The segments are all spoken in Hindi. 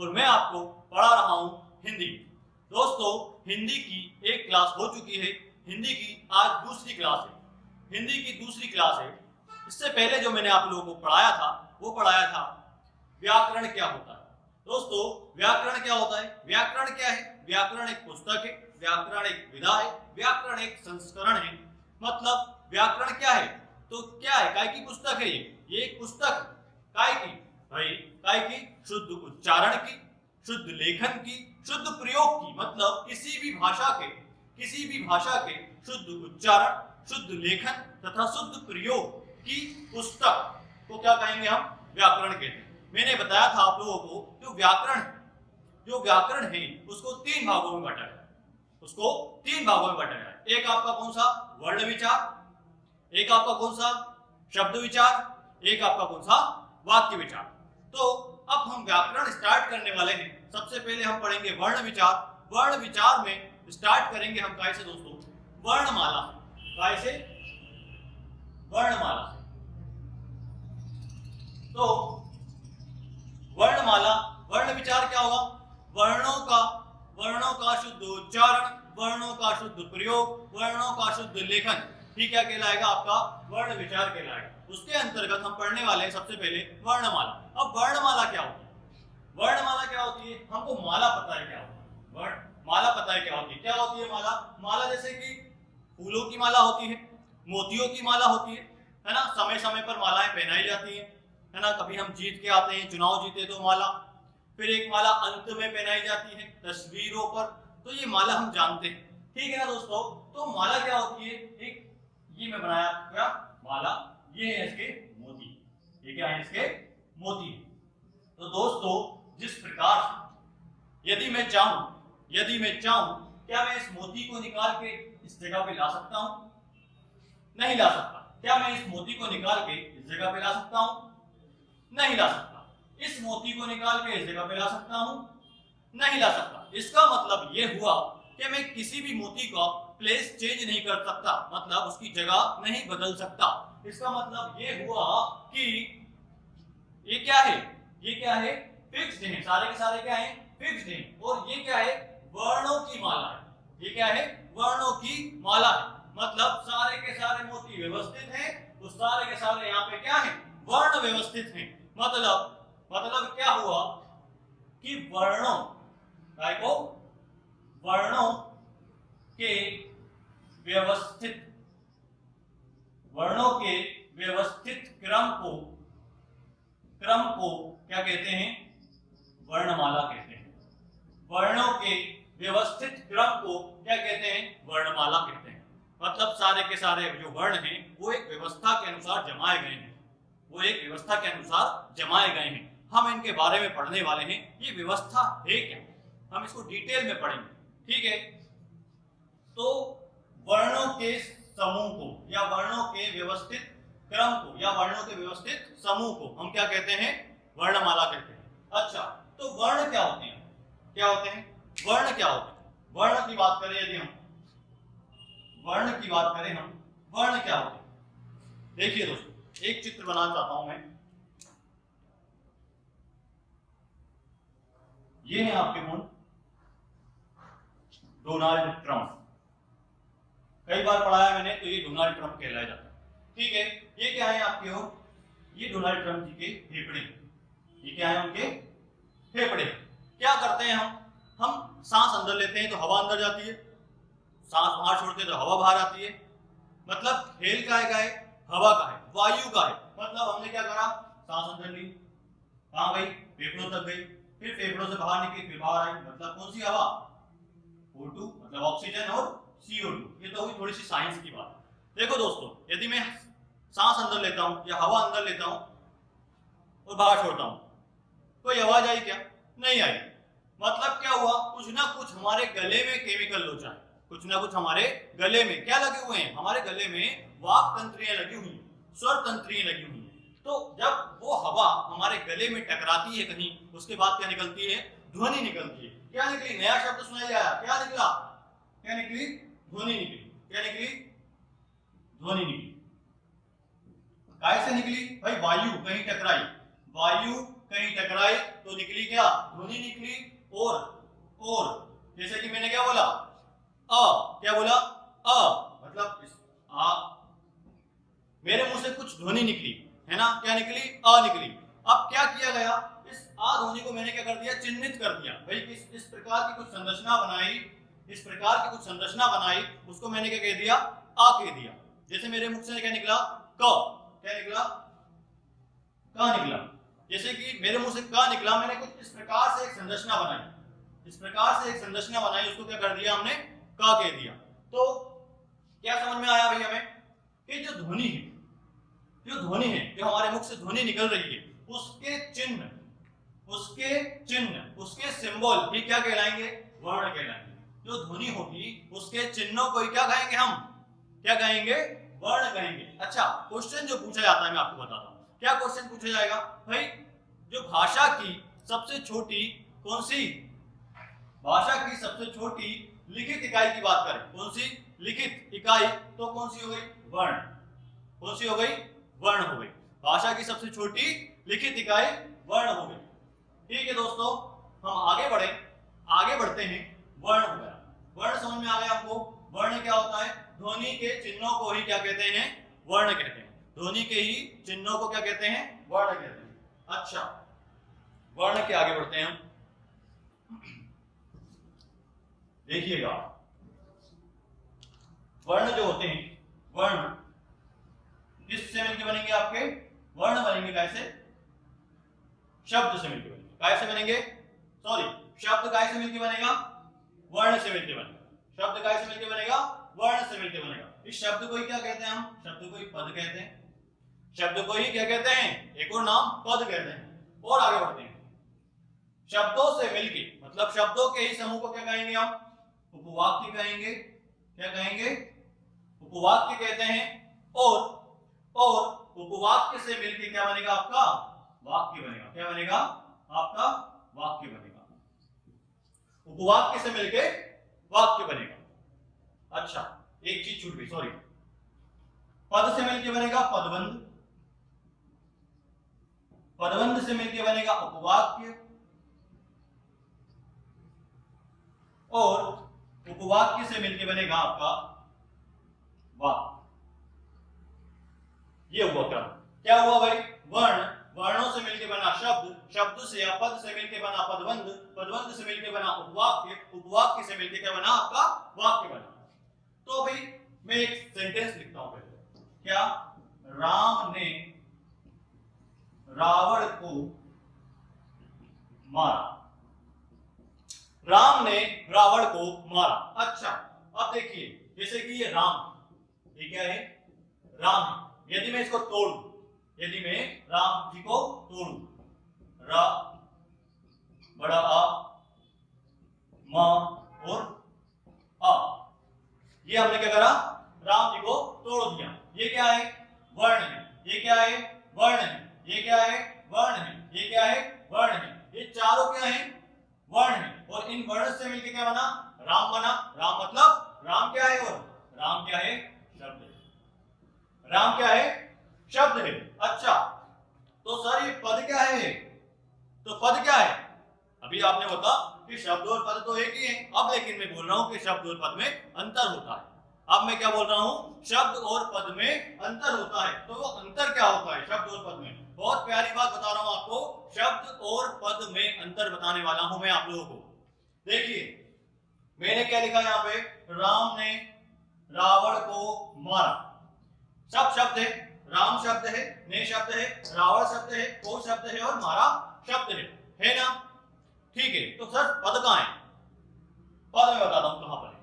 और मैं आपको पढ़ा रहा हूं हिंदी। दोस्तों, हिंदी की एक क्लास हो चुकी है, हिंदी की आज दूसरी क्लास है, हिंदी की दूसरी क्लास है। इससे पहले जो मैंने आप लोगों को पढ़ाया था वो पढ़ाया था व्याकरण क्या होता है। दोस्तों, व्याकरण क्या होता है? व्याकरण क्या है? व्याकरण एक पुस्तक है, व्याकरण एक विधा है, व्याकरण एक संस्करण है। मतलब व्याकरण क्या है? तो क्या है? काय की पुस्तक है ये एक पुस्तक काय की? भाई काय की? शुद्ध उच्चारण की, शुद्ध लेखन की, शुद्ध प्रयोग की। मतलब किसी भी भाषा के शुद्ध उच्चारण, शुद्ध लेखन तथा शुद्ध प्रयोग की पुस्तक को क्या कहेंगे? हम व्याकरण कहते हैं। मैंने बताया था आप लोगों को जो व्याकरण है उसको तीन भागों में बांटा गया है। एक आपका कौन सा? वर्ण विचार, एक आपका कौन सा? शब्द विचार, एक आपका कौन सा? वाक्य विचार। तो अब हम व्याकरण स्टार्ट करने वाले हैं। सबसे पहले हम पढ़ेंगे वर्ण विचार। वर्ण विचार में स्टार्ट करेंगे हम काय से दोस्तों? वर्णमाला। काय से? वर्णमाला से। तो वर्णमाला, वर्ण विचार क्या होगा? वर्णों का शुद्ध उच्चारण, वर्णों का शुद्ध प्रयोग, वर्णों का शुद्ध लेखन, ठीक क्या कहलाएगा? आपका वर्ण विचार कहलाएगा। उसके अंतर्गत हम पढ़ने वाले हैं सबसे पहले वर्णमाला। अब वर्णमाला क्या होती है? वर्णमाला क्या होती है? हमको माला पता है क्या होती है? वर्णमाला पता है क्या होती है? क्या होती है माला? माला जैसे कि फूलों की माला होती है, मोतियों की माला होती है ना? समय समय पर मालाएं पहनाई जाती है ना? कभी हम जीत के आते हैं, चुनाव जीते तो माला, फिर एक माला अंत में पहनाई जाती है तस्वीरों पर। तो ये माला हम जानते हैं, ठीक है ना दोस्तों? तो माला क्या होती है? एक ये मैं बनाया क्या माला, ये है इसके मोती। ये क्या है? इसके मोती। तो दोस्तों, जिस प्रकार यदि मैं चाहूं क्या मैं इस मोती को निकाल के इस जगह पे ला सकता हूं? नहीं ला सकता। क्या मैं इस मोती को निकाल के इस जगह पे ला सकता हूं? नहीं ला सकता। इस मोती को निकाल के इस जगह पे ला सकता हूं? नहीं ला सकता। इसका मतलब यह हुआ कि मैं किसी भी मोती का प्लेस चेंज नहीं कर सकता, मतलब उसकी जगह नहीं बदल सकता। इसका मतलब यह हुआ कि ये क्या है? फिक्स्ड है। सारे के सारे क्या है? फिक्स्ड है। और ये क्या है? वर्णों की माला है। ये क्या है? वर्णों की माला है। मतलब सारे के सारे मोती व्यवस्थित हैं, तो सारे के सारे यहाँ पे क्या है? वर्ण व्यवस्थित हैं। मतलब क्या हुआ कि वर्णों के व्यवस्थित क्रम को क्या कहते हैं? वर्णमाला कहते हैं। वर्णों के व्यवस्थित क्रम को क्या कहते हैं? वर्णमाला कहते हैं। मतलब सारे के सारे जो वर्ण हैं वो एक व्यवस्था के अनुसार जमाए गए हैं। हम इनके बारे में पढ़ने वाले हैं। ये व्यवस्था है क्या, हम इसको डिटेल में पढ़ेंगे, ठीक है? तो वर्णों के समूह को या वर्णों के व्यवस्थित क्रम को या वर्णों के व्यवस्थित समूह को हम क्या कहते हैं? वर्णमाला कहते हैं। अच्छा, तो वर्ण क्या होते हैं? वर्ण क्या होते हैं? वर्ण की बात करें यदि हम वर्ण क्या होते हैं? देखिए दोस्तों, एक चित्र बनाना चाहता हूं मैं। ये है आपके कौन? Donald Trump. कई बार पढ़ाया मैंने, तो ये डोनाल्ड ट्रंप कहलाया जाता है, ठीक है? ये क्या है आपके हो? ये डोनाल्ड ट्रंप जी के फेफड़े। ये क्या है? उनके फेफड़े। क्या करते हैं हम सांस अंदर लेते हैं तो हवा अंदर जाती है, सांस बाहर छोड़ते हैं तो हवा बाहर आती है। मतलब हेल का है, हवा का है, वायु का है। मतलब हमने क्या करा? सांस अंदर ली, कहां गई? फेफड़ों तक गई, फिर फेफड़ों से बाहर निकली, फिर बाहर आई। मतलब कौन सी हवा? O2, मतलब ऑक्सीजन और CO2। ये तो हुई थोड़ी सी साइंस की बात। देखो दोस्तों, यदि मैं सांस अंदर लेता हूं या हवा अंदर लेता हूं और बाहर छोड़ता हूं, कोई आवाज आई क्या? नहीं आई। मतलब क्या हुआ? कुछ ना कुछ हमारे गले में केमिकल लोचा है, कुछ ना कुछ हमारे गले में क्या लगे हुए हैं? हमारे गले में वाक तंत्रियां लगी हुई, स्वर तंत्रियां लगी हुई। तो जब वो हवा हमारे गले में टकराती है कहीं, उसके बाद क्या निकलती है? ध्वनि निकलती है। क्या निकली? नया शब्द सुनाई आया। क्या निकला? क्या निकली? ध्वनि निकली। क्या निकली? ध्वनि निकली। कैसे निकली? भाई वायु कहीं टकराई, वायु कहीं टकराई तो निकली क्या, ध्वनि निकली। और जैसे कि मैंने क्या बोला, क्या बोला, मतलब मेरे मुंह से कुछ ध्वनि निकली है ना, क्या निकली, निकली। अब क्या किया गया, इस ध्वनि को मैंने क्या कर दिया, चिन्हित कर दिया भाई। इस प्रकार की कुछ संरचना बनाई, इस प्रकार की कुछ संरचना बनाई, उसको मैंने क्या कह दिया, कह दिया। जैसे मेरे मुख से क्या निकला, क्या निकला, निकला। जैसे कि मेरे मुंह से निकला, मैंने कुछ इस प्रकार से एक संरचना बनाई, इस प्रकार से एक संरचना बनाई, उसको क्या कर दिया हमने, कह दिया। तो क्या समझ में आया भाई हमें कि जो ध्वनि है, जो हमारे मुख से ध्वनि निकल रही है, उसके चिन्ह, उसके सिंबल भी क्या कहलाएंगे, वर्ण कहलाएंगे। जो ध्वनि होगी उसके चिन्हों को क्या कहेंगे, हम क्या कहेंगे, वर्ण कहेंगे। अच्छा, क्वेश्चन जो पूछा जाता है मैं आपको बताता हूं। क्या क्वेश्चन पूछा जाएगा भाई, जो भाषा की सबसे छोटी कौन सी, भाषा की सबसे छोटी लिखित इकाई की बात करें, कौन सी लिखित इकाई, तो कौन सी हो गई, वर्ण। कौन सी हो गई, वर्ण हो गई। भाषा की सबसे छोटी लिखित इकाई वर्ण हो गई। ठीक है दोस्तों, हम आगे बढ़ते हैं। वर्ण हो गया, वर्ण समझ में आ गया हमको। वर्ण क्या होता है, ध्वनि के चिन्हों को ही क्या कहते हैं, वर्ण कहते हैं। ध्वनि के ही चिन्हों को क्या कहते हैं, वर्ण कहते हैं। अच्छा, वर्ण के आगे बढ़ते हैं हम। देखिएगा, वर्ण जो होते हैं, वर्ण किससे मिलकर बनेंगे, आपके वर्ण बनेंगे कैसे, शब्द से मिलकर बनेंगे। कैसे बनेंगे, सॉरी, शब्द कैसे मिलकर बनेगा, वर्ण से मिलकर बनेगा। शब्द कैसे मिलकर बनेगा, वर्ण से मिलकर बनेगा। इस शब्द को ही क्या कहते हैं, हम शब्द को ही पद कहते हैं। शब्द को ही क्या कहते हैं, एक और नाम पद कहते हैं। और आगे बढ़ते हैं, शब्दों से मिलके, मतलब शब्दों के ही समूह को क्या कहेंगे, हम उपवाक्य कहेंगे। क्या कहेंगे, उपवाक्य कहते हैं। और उपवाक्य से मिलके क्या बनेगा, आपका वाक्य बनेगा। क्या बनेगा, आपका वाक्य बनेगा। उपवाक्य से मिलके वाक्य बनेगा। अच्छा, एक चीज छूट गई, सॉरी, पद से मिलके बनेगा पदबंध, पदबंध से मिलके बनेगा उपवाक्य, और उपवाक्य से मिलके बनेगा आपका वाक्य। ये हुआ क्रम। क्या हुआ भाई, वर्णों से मिलके बना शब्द, शब्द से या पद से मिलके बना पदबंध, पदबंध से मिलके बना उपवाक्य, उपवाक्य से मिलके क्या बना, आपका वाक्य बना। तो भाई मैं एक सेंटेंस लिखता हूं पहले। क्या, राम ने रावण को मारा। राम ने रावण को मारा। अच्छा, अब देखिए, जैसे कि ये राम, ये क्या है, राम है। यदि मैं इसको तोड़ूं, यदि मैं राम जी को तोड़ूं, रा, बड़ा आ, मा और आ, ये हमने क्या करा, राम जी को तोड़ दिया। ये क्या है, वर्ण है। ये क्या है, वर्ण है। ये क्या है, वर्ण है। ये क्या है, वर्ण है। ये चारों क्या है, वर्ण है। और इन वर्ण से मिलकर क्या बना, राम बना। राम मतलब राम क्या है, और राम क्या है, शब्द है। राम क्या है, शब्द है। अच्छा, तो सर ये पद क्या है, तो पद क्या है, अभी आपने बोला कि शब्द और पद तो एक ही है। अब लेकिन मैं बोल रहा हूं कि शब्द और पद में अंतर होता है। अब मैं क्या बोल रहा हूं, शब्द और पद में अंतर होता है। तो वो अंतर क्या होता है शब्द और पद में, बहुत प्यारी बात बता रहा हूं आपको। शब्द और पद में अंतर बताने वाला हूं मैं आप लोगों को। देखिए मैंने क्या लिखा यहाँ पे, राम ने रावण को मारा। सब शब्द है, राम शब्द है, ने शब्द है, रावण शब्द है, को शब्द है, और मारा शब्द है ना। ठीक है, तो सर पद कहां है, पद में बताता हूं कहां पर है।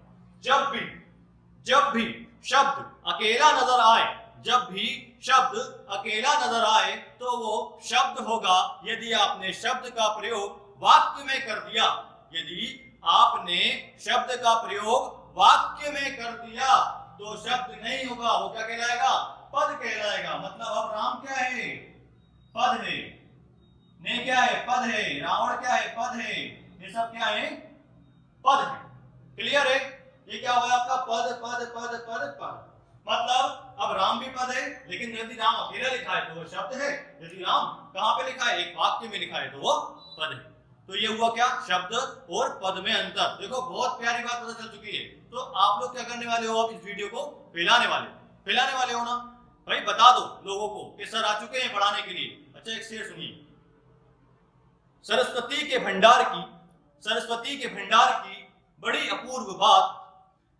जब भी शब्द अकेला नजर आए, जब भी शब्द अकेला नजर आए तो वो शब्द होगा यदि आपने शब्द का प्रयोग वाक्य में कर दिया। यदि आपने शब्द का प्रयोग वाक्य में कर दिया तो शब्द नहीं होगा, वो क्या कहलाएगा, पद कहलाएगा। मतलब अब राम क्या है, पद है, ने क्या है, पद है, रावण क्या है, पद है, ये सब क्या है, पद है। क्लियर है, ये क्या हुआ आपका, पद पद पद पद पद। मतलब अब राम भी पद है, लेकिन यदि राम अकेला लिखा है तो वो शब्द है, यदि राम कहां पे लिखा है, एक वाक्य में लिखा है तो वो पद है। तो ये हुआ क्या, शब्द और पद में अंतर। देखो बहुत प्यारी बात पता चल चुकी है। तो आप लोग क्या करने वाले हो, अब इस वीडियो को फैलाने वाले हो ना भाई, बता दो लोगों को कि सर आ चुके हैं पढ़ाने के लिए। अच्छा एक शेर सुनिए, सरस्वती के भंडार की बड़ी अपूर्व बात,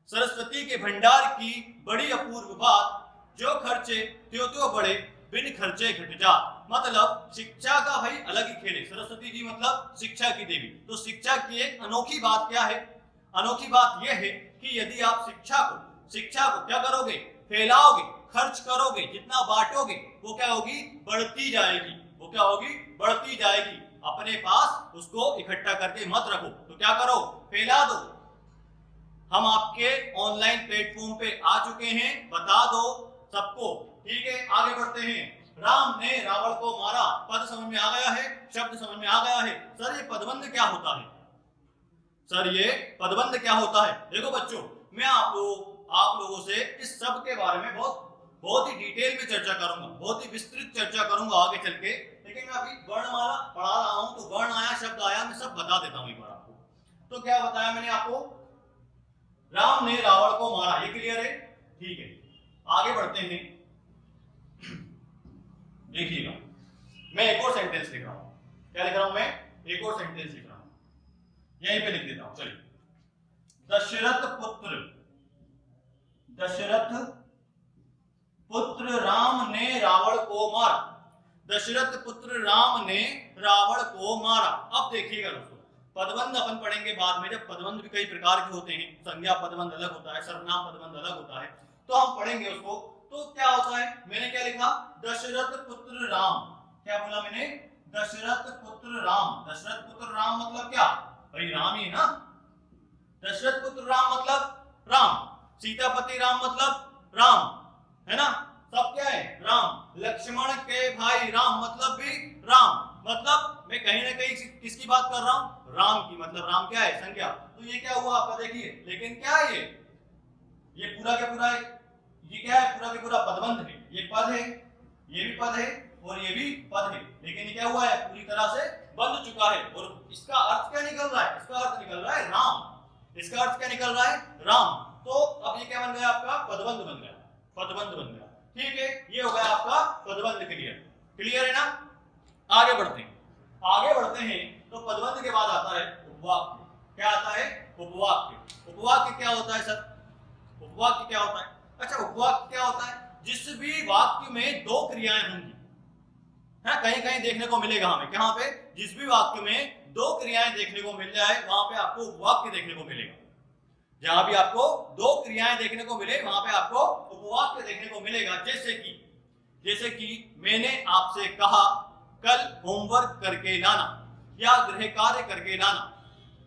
सरस्वती के भंडार की बड़ी अपूर्व बात, जो खर्चे त्यों बड़े बिन खर्चे घट जात। मतलब शिक्षा का भाई अलग ही खेल है। सरस्वती जी मतलब शिक्षा की देवी। तो शिक्षा की एक अनोखी बात क्या है, अनोखी बात यह है कि यदि आप शिक्षा को क्या करोगे, फैलाओगे, खर्च करोगे, जितना बांटोगे वो क्या होगी, बढ़ती जाएगी। वो क्या होगी, बढ़ती जाएगी। अपने पास उसको इकट्ठा करके मत रखो, तो क्या करो, फैला दो। हम आपके ऑनलाइन प्लेटफॉर्म पे आ चुके हैं, बता दो सबको, ठीक है। आगे बढ़ते हैं। राम ने रावण को मारा, पद समझ में आ गया है, शब्द समझ में आ गया है। सर ये पदबंध क्या होता है, सर ये पदबंध क्या होता है? देखो बच्चों, मैं आप लोगों से इस सब के बारे में बहुत ही डिटेल में चर्चा करूंगा, बहुत ही विस्तृत चर्चा करूंगा आगे चल के। लेकिन मैं अभी वर्णमाला पढ़ा रहा हूं, तो वर्ण आया, शब्द आया, मैं सब बता देता हूं एक बार आपको। तो क्या बताया मैंने आपको, राम ने रावण को मारा, ये क्लियर है, ठीक है। आगे बढ़ते हैं, देखिएगा मैं एक और सेंटेंस लिख रहा हूं। क्या लिख रहा हूं मैं, एक और सेंटेंस लिख रहा हूं, यहीं पे लिख देता हूं। चलिए, दशरथ पुत्र राम ने रावण को मारा। दशरथ पुत्र राम ने रावण को मारा। अब देखिएगा दोस्तों, पदबंध अपन पढ़ेंगे बाद में, जब पदबंध भी कई प्रकार के होते हैं, संज्ञा पदबंध अलग होता है, सर्वनाम पदबंध अलग होता है, तो हम पढ़ेंगे उसको। तो क्या होता है, मैंने क्या लिखा, दशरथ पुत्र राम। क्या बोला मैंने, दशरथ पुत्र राम। दशरथ पुत्र राम मतलब क्या, भाई राम ही ना। दशरथ पुत्र राम मतलब राम, सीतापति राम मतलब राम, है ना, सब क्या है, राम। लक्ष्मण के भाई राम मतलब भी राम। मतलब मैं कहीं ना कहीं किसकी बात कर रहा हूं, राम की। मतलब राम क्या है, संज्ञा। तो ये क्या हुआ आपका, देखिए, लेकिन क्या है ये पूरा का पूरा, ये क्या है, पूरा का पूरा पदबंध है। ये पद है, ये भी पद है, और ये भी पद है, लेकिन ये क्या हुआ है, पूरी तरह से बंध चुका है। और इसका अर्थ क्या निकल रहा है, इसका अर्थ निकल रहा है राम। इसका अर्थ क्या निकल रहा है, राम। तो अब ये क्या बन गया आपका, पदबंध बन गया, पदबंध बन गया, ठीक है। ये हो गया आपका पदबंध। क्लियर है ना। आगे बढ़ते हैं, तो पदबंध के बाद आता है उपवाक्य। क्या आता है, उपवाक्य। उपवाक्य क्या होता है सर, उपवाक्य क्या होता है? अच्छा, उपवाक्य क्या होता है, जिस भी वाक्य में दो क्रियाएं होंगी, है कहीं कहीं देखने को मिलेगा हमें, कहां पे, जिस भी वाक्य में दो क्रियाएं देखने को मिल जाए, वहां पे आपको उपवाक्य देखने को मिलेगा। जहां भी आपको दो क्रियाएं देखने को मिले, वहां पे आपको उपवाक्य देखने को मिलेगा। जैसे कि मैंने आपसे कहा कल होमवर्क करके लाना, या गृह कार्य करके लाना।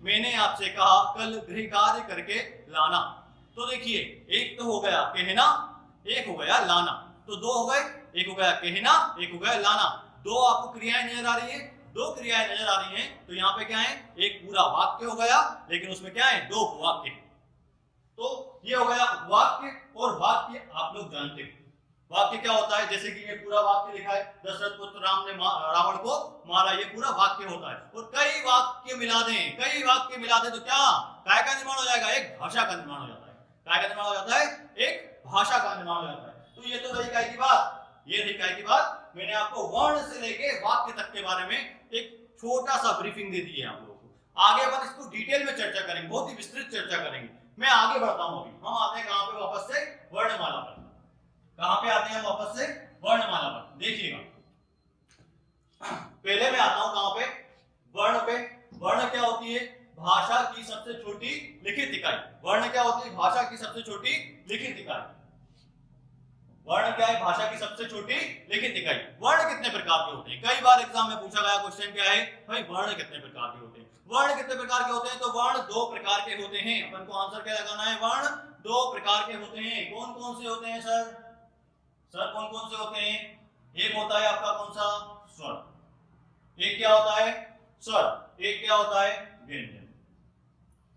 मैंने आपसे कहा कल गृह कार्य करके लाना। तो देखिए, एक तो हो गया कहना, एक हो गया लाना। तो दो हो गए, एक हो गया कहना, एक हो गया लाना। दो आपको क्रियाएं नजर आ रही है, दो क्रियाएं नजर आ रही हैं। तो यहाँ पे क्या है, एक पूरा वाक्य हो गया, लेकिन उसमें क्या है, दो वाक्य। तो ये हो गया वाक्य। और वाक्य आप लोग जानते हैं, वाक्य क्या होता है। जैसे कि ये पूरा वाक्य लिखा है, दशरथ पुत्र राम ने रावण को मारा, ये पूरा वाक्य होता है। और कई वाक्य मिला दें तो क्या, काय का निर्माण हो जाएगा, एक भाषा का निर्माण हो जाता है। काय का निर्माण हो जाता है, एक भाषा का निर्माण हो जाता है। तो ये तो रही काय की बात, ये रही काय की बात। मैंने आपको वर्ण से लेके वाक्य तक के बारे में एक छोटा सा ब्रीफिंग दे दी है आप लोगों को। आगे अपन इसको डिटेल में चर्चा करेंगे, बहुत ही विस्तृत चर्चा करेंगे। मैं आगे बढ़ता हूं। अभी हम आते हैं कहां पे, वापस से वर्णमाला पर। कहां पे आते हैं वापस से, वर्णमाला पर। देखिएगा, पहले मैं आता हूं कहां पे, वर्ण पे। वर्ण क्या होती है, भाषा की सबसे छोटी लिखित इकाई। वर्ण क्या होती है, भाषा की सबसे छोटी लिखित इकाई। वर्ण क्या है, भाषा की सबसे छोटी लिखित इकाई। वर्ण कितने प्रकार के होते हैं, कई बार एग्जाम में पूछा गया क्वेश्चन क्या है भाई, वर्ण कितने प्रकार के होते हैं। वर्ण कितने प्रकार के होते हैं, तो वर्ण दो प्रकार के होते हैं। अपन को आंसर क्या लगाना है, वर्ण दो प्रकार के होते हैं। कौन कौन से होते हैं सर, कौन कौन से होते हैं? एक होता है आपका कौन सा, स्वर। एक क्या होता है, स्वर। एक क्या होता है, व्यंजन।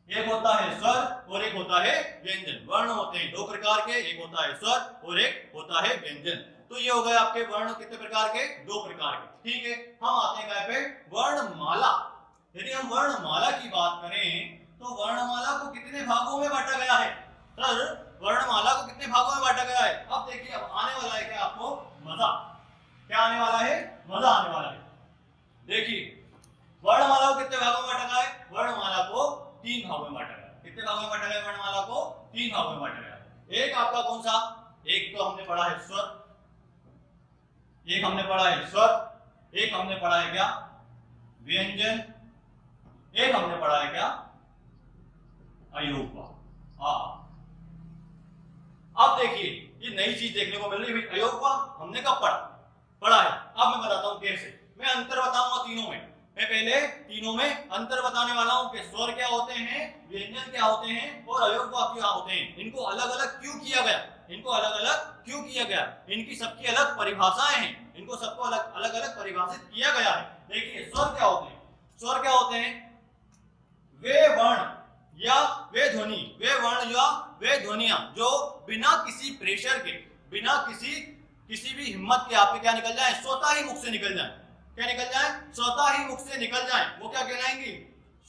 एक होता है स्वर और एक होता है व्यंजन। वर्ण होते हैं दो प्रकार के, एक होता है स्वर और एक होता है व्यंजन। तो ये हो गए आपके वर्ण कितने प्रकार के, दो प्रकार के। ठीक है, हम आते हैं पे वर्णमाला। यदि हम वर्णमाला की बात करें तो वर्णमाला को कितने भागों में बांटा गया है? सर वर्णमाला को कितने भागों में बांटा गया है? अब देखिए, अब आने वाला है क्या आपको मजा, क्या आने वाला है, मजा आने वाला है। देखिए वर्णमाला को कितने भागों में बांटा गया है? वर्णमाला को 3 भागों में बांटा गया। कितने भागों में बांटा गया? वर्णमाला को 3 भागों में बांटा गया। एक आपका कौन सा, एक तो हमने पढ़ा है स्वर, एक हमने पढ़ा है स्वर, एक हमने पढ़ा है क्या व्यंजन, एक हमने पढ़ा है क्या अयोगवा। अब देखिए ये नई चीज देखने को मिल रही है। अयोगवा हमने कब पढ़ा है? अब मैं बताता हूं कैसे। मैं अंतर बताऊंगा तीनों में। मैं पहले तीनों में अंतर बताने वाला हूं कि स्वर क्या होते हैं, व्यंजन क्या होते हैं और अयोगवा क्या होते हैं। इनको अलग अलग क्यों किया गया, इनको अलग अलग क्यों किया गया, इनकी सबकी अलग परिभाषाएं हैं, इनको सबको अलग अलग परिभाषित किया गया है। देखिए स्वर क्या होते हैं? स्वर क्या होते हैं? वे वर्ण या वे ध्वनि, वे वर्ण या वे ध्वनियां जो बिना किसी प्रेशर के, बिना किसी भी हिम्मत के आपके क्या निकल जाए, स्वतः ही मुख से निकल जाए। क्या निकल जाए? स्वतः ही मुख से निकल जाए, वो क्या कहलाएंगी?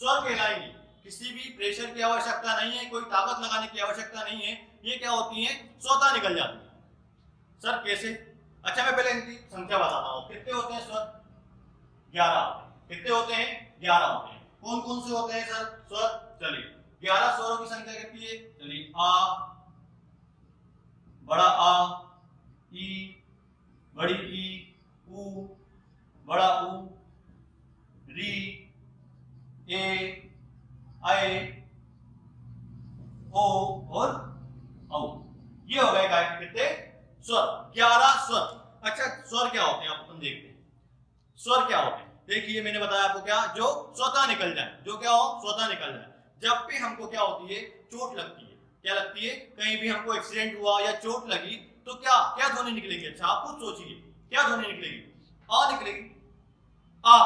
स्वर कहलाएंगी। किसी भी प्रेशर की आवश्यकता नहीं है, कोई ताकत लगाने की आवश्यकता नहीं है, ये क्या होती है, स्वतः निकल जाती है। सर कैसे? अच्छा मैं पहले इनकी संख्या बताता हूँ। कितने होते हैं स्वर? 11। कितने होते हैं? 11 होते हैं। कौन कौन से होते हैं सर स्वर? चलिए 11 स्वरों की संख्या कितनी है? चलिए आ, बड़ा आ, ई, बड़ी ई, ऊ, बड़ा ऊ, री, ए, आए, ओ और औ। ये हो गए कितने स्वर? 11 स्वर। अच्छा स्वर क्या होते हैं आप अपन देखते हैं। स्वर क्या होते हैं? देखिए मैंने बताया आपको क्या, जो स्वतः निकल जाए, जो क्या हो स्वतः निकल जाए। जब भी हमको क्या होती है, चोट लगती है, क्या लगती है, कहीं भी हमको एक्सीडेंट हुआ या चोट लगी तो क्या क्या ध्वनि निकलेगी? अच्छा आप खुद सोचिए क्या ध्वनि निकलेगी? आ निकलेगी, आ।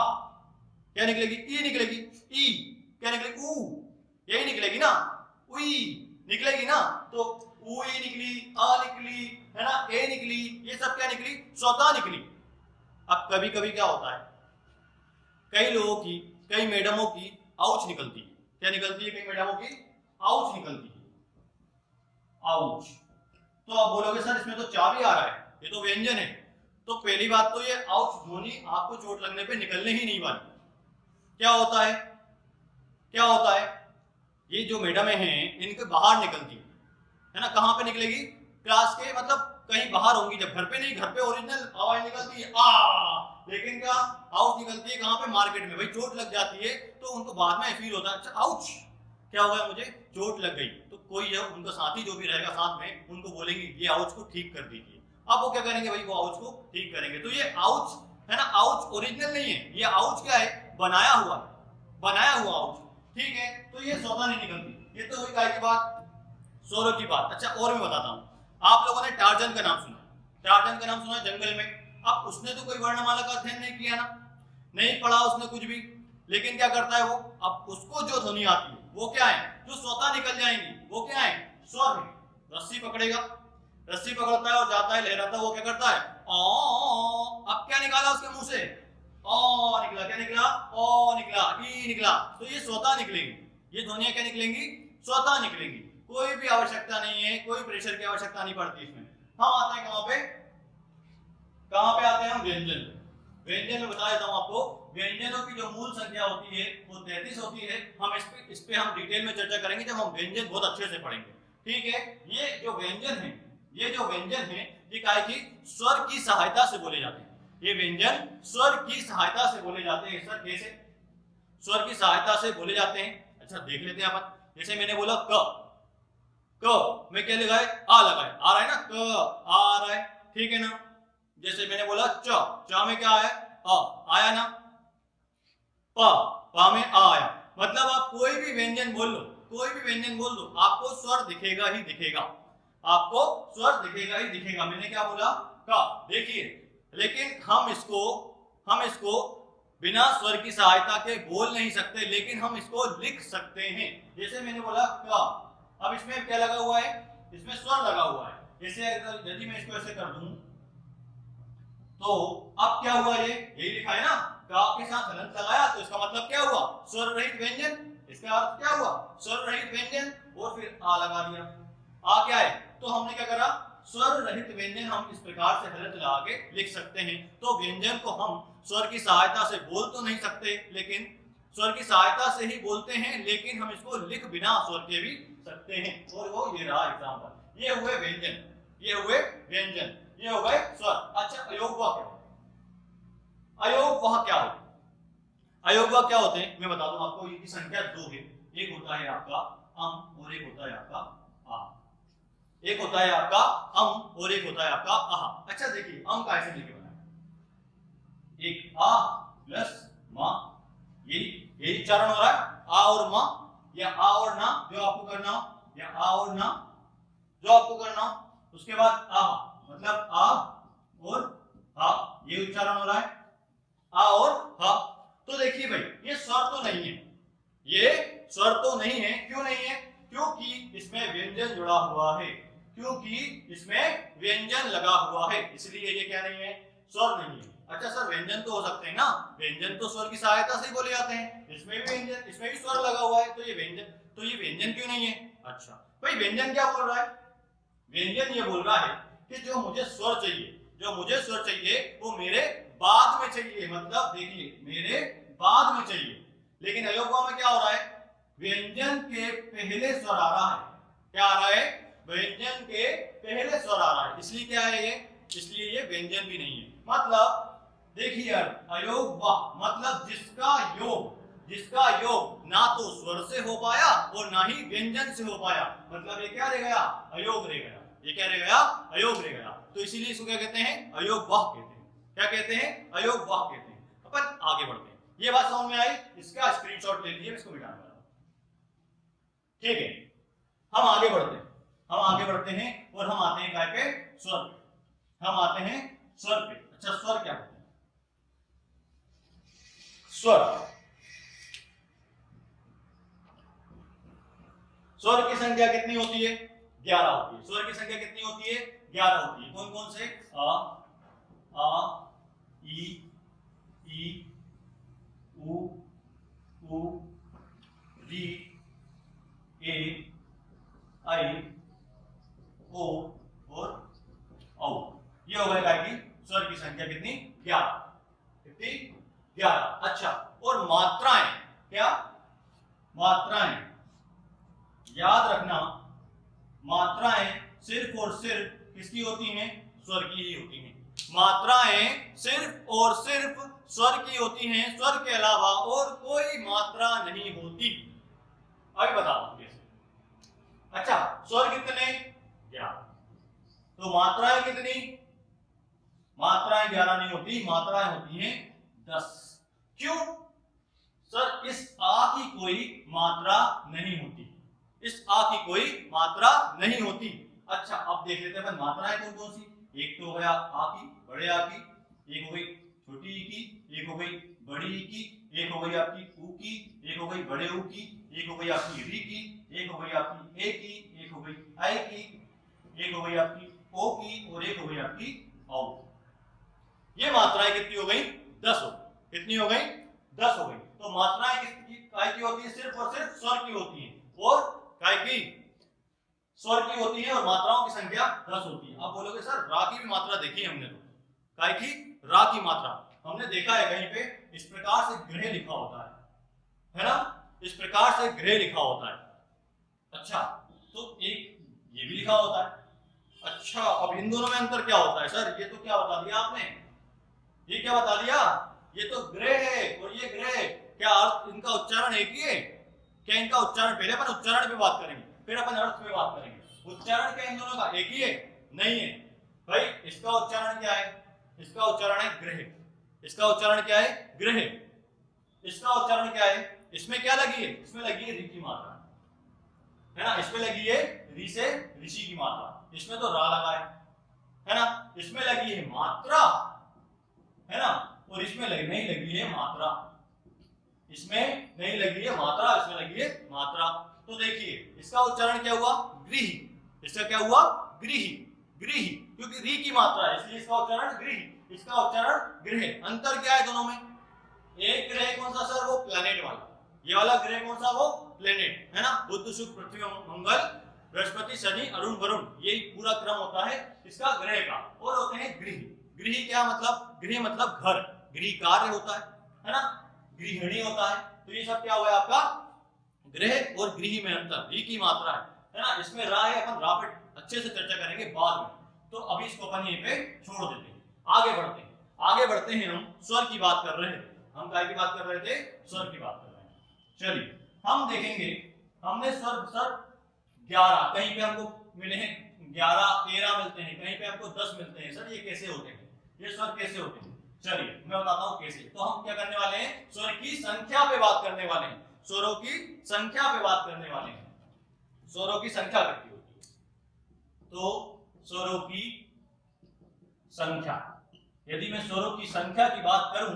क्या निकलेगी? ई निकलेगी, ई। क्या निकलेगी? ऊ। यही निकलेगी ना, उई निकलेगी ना। तो उई निकली, आ निकली, है ना, ए निकली, ये सब क्या निकली? स्वतः निकली। अब कभी कभी क्या होता है, कई लोगों की, कई मैडमों की आउच निकलती है। क्या निकलती है? कई मैडमों की आउच निकलती है, आउच। तो आप बोलोगे सर इसमें तो चाबी आ रहा है, ये तो व्यंजन है। तो पहली बात तो ये आउच ध्वनि आपको चोट लगने पे निकलने ही नहीं वाली। क्या होता है, क्या होता है, ये जो मैडमें हैं इनके बाहर निकलती है ना। कहाँ पे निकलेगी? क्लास के मतलब कहीं बाहर होंगी, जब घर पे नहीं, घर पे ओरिजिनल आवाज निकलती है आ, लेकिन क्या आउच निकलती है कहाँ पे? मार्केट में। भाई चोट लग जाती है तो उनको बाद में फील होता है, अच्छा आउच क्या हो गया, मुझे चोट लग गई। तो कोई उनका साथी जो भी रहेगा साथ में, उनको बोलेंगे ये आउच को ठीक कर दीजिए। अब वो क्या करेंगे भाई? वो आउच को ठीक करेंगे। तो ये आउच है ना, आउच ओरिजिनल नहीं है, ये आउच क्या है? बनाया हुआ आउच। ठीक है, तो ये स्वतः नहीं निकलती। ये तो हुई काय की बात, स्वरों की बात। अच्छा और मैं बताता हूँ, आप लोगों ने टार्जन का नाम सुना, टार्जन का नाम सुना जंगल में। अब उसने तो कोई वर्णमाला का अध्ययन नहीं किया ना, नहीं पढ़ा उसने कुछ भी, लेकिन क्या करता है वो, अब उसको जो ध्वनि आती है वो क्या है? जो स्वतः निकल जाएंगी वो क्या है? स्वर है। रस्सी पकड़ेगा, रस्सी पकड़ता है और जाता है, लहराता है, वो क्या करता है? ओ। अब क्या निकाला उसके मुंह से? ओ निकला। क्या निकला? ओ निकला, ई निकला। तो ये स्वतः निकलेंगी, ये ध्वनियां क्या निकलेंगी? स्वतः निकलेंगी। कोई भी आवश्यकता नहीं है, कोई प्रेशर की आवश्यकता नहीं पड़ती इसमें। हम आते हैं कहां पे, कहां पे आते हैं हम? व्यंजन। व्यंजन में बता देता हूं आपको, व्यंजनों की जो मूल संख्या होती है वो 33 होती है। हम इस पे हम डिटेल में चर्चा करेंगे जब हम व्यंजन बहुत अच्छे से पढ़ेंगे। ठीक है, ये जो व्यंजन है, ये जो व्यंजन है, ये काय की स्वर की सहायता से बोले जाते हैं। ये व्यंजन स्वर की सहायता से बोले जाते हैं। सर कैसे? स्वर की सहायता से बोले जाते हैं। अच्छा देख लेते हैं अपन। जैसे मैंने बोला क में क्या लगाए? आ लगाए, आ रहा है ना, क आ रहा है, ठीक है ना। जैसे मैंने बोला च में क्या आया? आया ना। प में आ आया। मतलब आप कोई भी व्यंजन बोल लो, कोई भी व्यंजन बोल दो, आपको स्वर दिखेगा ही दिखेगा, आपको स्वर दिखेगा ही दिखेगा। मैंने क्या बोला? क। देखिए, लेकिन हम इसको बिना स्वर की सहायता के बोल नहीं सकते, लेकिन हम इसको लिख सकते हैं। जैसे मैंने बोला क, अब इसमें क्या लगा हुआ है, इसमें स्वर लगा हुआ है। जैसे यदि मैं इसको ऐसे कर दूं तो अब क्या हुआ, ये यही लिखा है ना, का के साथ हलंत लगाया तो इसका मतलब क्या हुआ, स्वर रहित व्यंजन। इसका अर्थ क्या हुआ, स्वर रहित व्यंजन, और फिर आ लगा दिया। आ क्या है, तो हमने क्या करा, स्वर रहित व्यंजन हम इस प्रकार से हलंत लगा के लिख सकते हैं। तो व्यंजन को हम स्वर की सहायता से बोल तो नहीं सकते, लेकिन स्वर की सहायता से ही बोलते हैं, लेकिन हम इसको लिख बिना स्वर के भी सकते हैं। और वो ये रहा एग्जांपल, ये हुए व्यंजन, ये हुए व्यंजन, ये हो गए स्वर। अच्छा, अयोगवा क्या होते हैं, अयोगवा क्या होते हैं, अयोगवा क्या होते हैं मैं बता दूं आपको। इनकी संख्या दो है, एक होता है आपका अम और एक होता है आपका आ। एक होता है आपका अम और एक होता है आपका आहा। अच्छा देखिए, अम का ऐसे लिखे बना है, एक आ प्लस मा, यही उच्चारण हो रहा है, आ और मा, या आ और ना जो आपको करना हो, या आ और ना जो आपको करना हो। उसके बाद आ, मतलब आ और हा, ये उच्चारण हो रहा है, आ और हा। तो देखिए भाई, ये स्वर तो नहीं है, ये स्वर तो नहीं है। क्यों नहीं है, क्योंकि इसमें व्यंजन जुड़ा हुआ है, क्योंकि इसमें व्यंजन लगा हुआ है, इसलिए ये क्या नहीं है, स्वर नहीं है। अच्छा सर, व्यंजन तो हो सकते हैं ना, व्यंजन तो स्वर की सहायता से ही बोले जाते हैं, इसमें भी व्यंजन, इसमें भी स्वर लगा हुआ है, तो ये व्यंजन, तो ये व्यंजन क्यों नहीं है। अच्छा भाई, व्यंजन क्या बोल रहा है, व्यंजन ये बोल रहा है कि जो मुझे स्वर चाहिए, जो मुझे स्वर चाहिए वो मेरे बाद में चाहिए, मतलब देखिए मेरे बाद में चाहिए। लेकिन अयोगवा में क्या हो रहा है, व्यंजन के पहले स्वर आ रहा है। क्या आ रहा है, व्यंजन के पहले स्वर आ रहा है, इसलिए क्या है ये, इसलिए ये व्यंजन भी नहीं है। मतलब देखिए यार, अयोगवा मतलब जिसका योग, जिसका योग ना तो स्वर से हो पाया और ना ही व्यंजन से हो पाया, मतलब ये क्या रह गया, अयोग रह गया। ये क्या रह गया, अयोग रह गया। तो इसीलिए इसको क्या कहते हैं, अयोगवाह कहते हैं। क्या कहते हैं, अयोगवाह कहते हैं। अपन आगे बढ़ते हैं, ये बात समझ में आई, इसका स्क्रीनशॉट ले लीजिए, इसको मिटाने वाला, ठीक है। हम आगे बढ़ते हैं, हम आगे बढ़ते हैं और हम आते हैं काय पे, स्वर पे। हम आते हैं स्वर पे। अच्छा, स्वर क्या होते हैं, स्वर, स्वर की संख्या कितनी होती है, 11 होती है। स्वर की संख्या कितनी होती है, 11 होती है। कौन कौन से, आ, ई, उ, री, ए, आई, ओ और औ। ये हो गए काय की स्वर की संख्या कितनी, 11। कितनी, 11। अच्छा, और मात्राएं, क्या मात्राएं, याद रखना, मात्राएं सिर्फ और सिर्फ किसकी होती हैं, स्वर की ही होती हैं। मात्राएं सिर्फ और सिर्फ स्वर की होती हैं, स्वर के अलावा और कोई मात्रा नहीं होती। अभी बताओ कैसे। अच्छा, स्वर कितने, 11, तो मात्राएं कितनी, मात्राएं 11 नहीं होती, मात्राएं होती हैं 10। क्यों सर, इस आ की कोई मात्रा नहीं होती, इस आ की कोई मात्रा नहीं होती। अच्छा, अब देख लेते हैं मात्राएं कौन कौन सी। एक तो हो गया आ की, बड़े आ की, एक हो गई छोटी ई की, एक हो गई बड़ी ई की, एक हो गई आपकी ऊ की, एक हो गई बड़े ऊ की, एक हो गई आपकी री की, एक हो गई आपकी ए की, एक हो गई आई की, एक हो गई आपकी ओ की, और एक हो गई आपकी औ। ये मात्राएं कितनी हो गई, 10 हो गई। कितनी हो गई, 10 हो गई। तो मात्राएं किसकी, काय की होती है, सिर्फ और सिर्फ स्वर की होती है, और काय की, स्वर की होती है, और मात्राओं की संख्या 10 होती है। अब बोलोगे सर, रा की भी मात्रा देखी है हमने, तो काय की, रा की मात्रा हमने देखा है कहीं पे, इस प्रकार से ग्रह लिखा होता है ना, इस प्रकार से ग्रह लिखा होता है। अच्छा, तो एक ये भी लिखा होता है। अच्छा, अब इन दोनों में अंतर क्या होता है सर, ये तो क्या बता दिया आपने, ये क्या बता दिया, ये तो ग्रह है और ये ग्रह, क्या अर्थ इनका उच्चारण एक ही है, क्या इनका उच्चारण, पहले अपन उच्चारण पे बात करेंगे, फिर अपन अर्थ पे बात करेंगे। उच्चारण क्या इन दोनों का एक ही है, नहीं है भाई। इसका उच्चारण क्या है, इसका उच्चारण है ग्रह, इसका उच्चारण क्या है, ग्रह। इसका उच्चारण क्या है, इसमें क्या लगी है, इसमें लगी है री की मात्रा, है ना, इसमें लगी है री से ऋषि की मात्रा, इसमें तो रा लगा है ना, इसमें लगी है मात्रा, है ना, और इसमें नहीं लगी है मात्रा, इसमें नहीं लगी है मात्रा, इसमें लगी है मात्रा। तो देखिए इसका उच्चारण क्या हुआ? गृही। इसका क्या हुआ? गृही। गृही, क्योंकि री की मात्रा है इसलिए इसका उच्चारण गृही, इसका उच्चारण गृह। अंतर क्या है दोनों में? एक ग्रह कौन सा सर? वो प्लैनेट वाला। ये वाला ग्रह कौन सा? वो प्लैनेट है ना। बुध, शुक्र, पृथ्वी, मंगल, बृहस्पति, शनि, अरुण, वरुण, ये पूरा क्रम होता है इसका ग्रह का। और होते हैं गृह। गृह क्या मतलब? गृह मतलब घर, गृह कार्य होता है ना, गृहिणी होता है। तो ये सब क्या हुआ है आपका? गृह और गृह में अंतर, री की मात्रा है ना। इसमें रा है, अपन रा पे अच्छे से चर्चा करेंगे बाद में, तो अभी इसको अपन यहीं पे छोड़ देते हैं। आगे बढ़ते हैं, आगे बढ़ते हैं। हम स्वर की बात कर रहे थे, हम काय की बात कर रहे थे? स्वर की बात कर रहे हैं। चलिए हम देखेंगे, हमने स्वर सर 11 कहीं पे हमको मिले हैं, 11 13 मिलते हैं, कहीं पे हमको 10 मिलते हैं। सर ये कैसे होते हैं? ये स्वर कैसे होते हैं? चलिए मैं बताता हूं कैसे। तो हम क्या करने वाले हैं? स्वर की संख्या पे बात करने वाले हैं, स्वरों की संख्या पे बात करने वाले हैं। स्वरों की संख्या कितनी होती है? तो स्वरों की संख्या, यदि मैं स्वरों की संख्या की बात करूं,